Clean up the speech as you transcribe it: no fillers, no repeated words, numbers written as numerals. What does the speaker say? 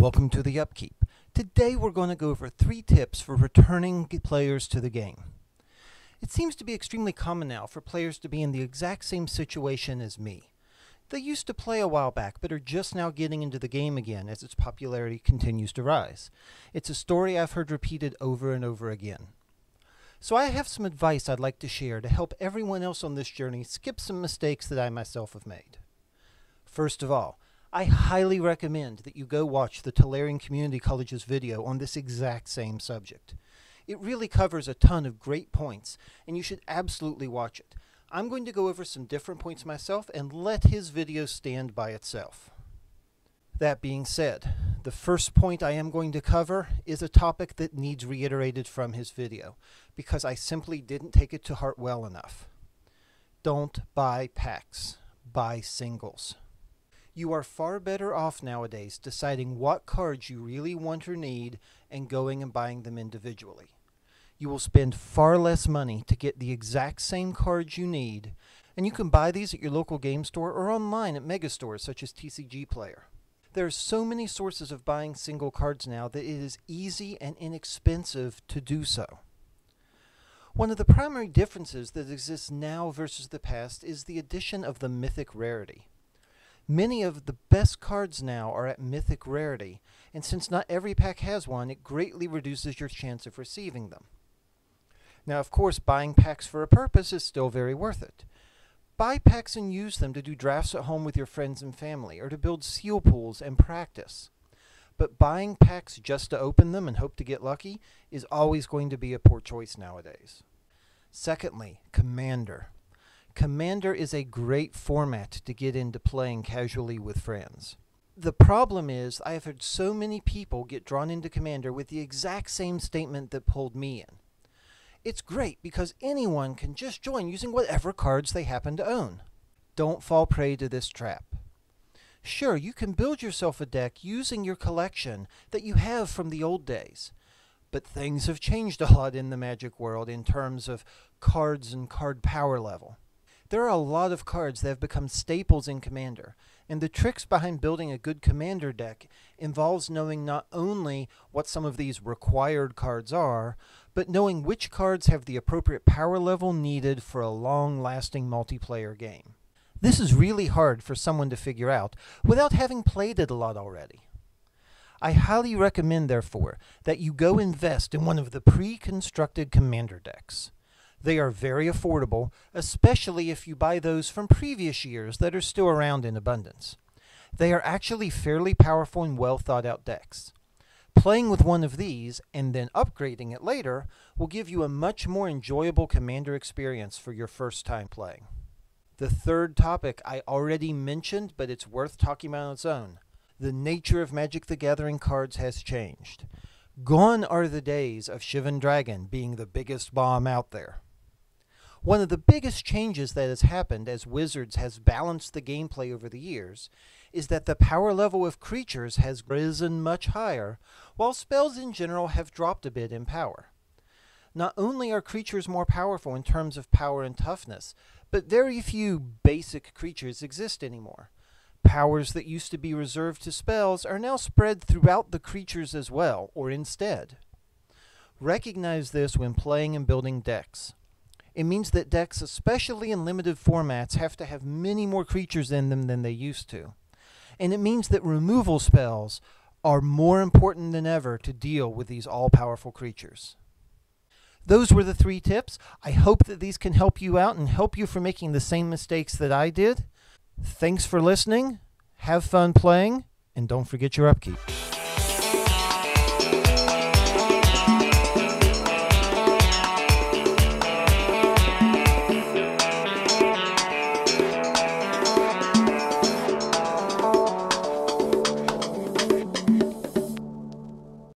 Welcome to the Upkeep. Today we're going to go over 3 tips for returning players to the game. It seems to be extremely common now for players to be in the exact same situation as me. They used to play a while back but are just now getting into the game again as its popularity continues to rise. It's a story I've heard repeated over and over again. So I have some advice I'd like to share to help everyone else on this journey skip some mistakes that I myself have made. First of all, I highly recommend that you go watch the Tolarian Community College's video on this exact same subject. It really covers a ton of great points, and you should absolutely watch it. I'm going to go over some different points myself and let his video stand by itself. That being said, the first point I am going to cover is a topic that needs reiterated from his video, because I simply didn't take it to heart well enough. Don't buy packs, buy singles. You are far better off nowadays deciding what cards you really want or need and going and buying them individually. You will spend far less money to get the exact same cards you need, and you can buy these at your local game store or online at megastores such as TCG Player. There are so many sources of buying single cards now that it is easy and inexpensive to do so. One of the primary differences that exists now versus the past is the addition of the mythic rarity. Many of the best cards now are at mythic rarity, and since not every pack has one, it greatly reduces your chance of receiving them. Now, of course, buying packs for a purpose is still very worth it. Buy packs and use them to do drafts at home with your friends and family, or to build seal pools and practice. But buying packs just to open them and hope to get lucky is always going to be a poor choice nowadays. Secondly, Commander. Commander is a great format to get into playing casually with friends. The problem is I have heard so many people get drawn into Commander with the exact same statement that pulled me in. It's great because anyone can just join using whatever cards they happen to own. Don't fall prey to this trap. Sure, you can build yourself a deck using your collection that you have from the old days, but things have changed a lot in the Magic world in terms of cards and card power level. There are a lot of cards that have become staples in Commander, and the tricks behind building a good Commander deck involves knowing not only what some of these required cards are, but knowing which cards have the appropriate power level needed for a long-lasting multiplayer game. This is really hard for someone to figure out without having played it a lot already. I highly recommend, therefore, that you go invest in one of the pre-constructed Commander decks. They are very affordable, especially if you buy those from previous years that are still around in abundance. They are actually fairly powerful and well thought out decks. Playing with one of these and then upgrading it later will give you a much more enjoyable Commander experience for your first time playing. The third topic I already mentioned, but it's worth talking about on its own. The nature of Magic the Gathering cards has changed. Gone are the days of Shivan Dragon being the biggest bomb out there. One of the biggest changes that has happened as Wizards has balanced the gameplay over the years is that the power level of creatures has risen much higher, while spells in general have dropped a bit in power. Not only are creatures more powerful in terms of power and toughness, but very few basic creatures exist anymore. Powers that used to be reserved to spells are now spread throughout the creatures as well, or instead. Recognize this when playing and building decks. It means that decks, especially in limited formats, have to have many more creatures in them than they used to. And it means that removal spells are more important than ever to deal with these all-powerful creatures. Those were the 3 tips. I hope that these can help you out and help you from making the same mistakes that I did. Thanks for listening, have fun playing, and don't forget your upkeep.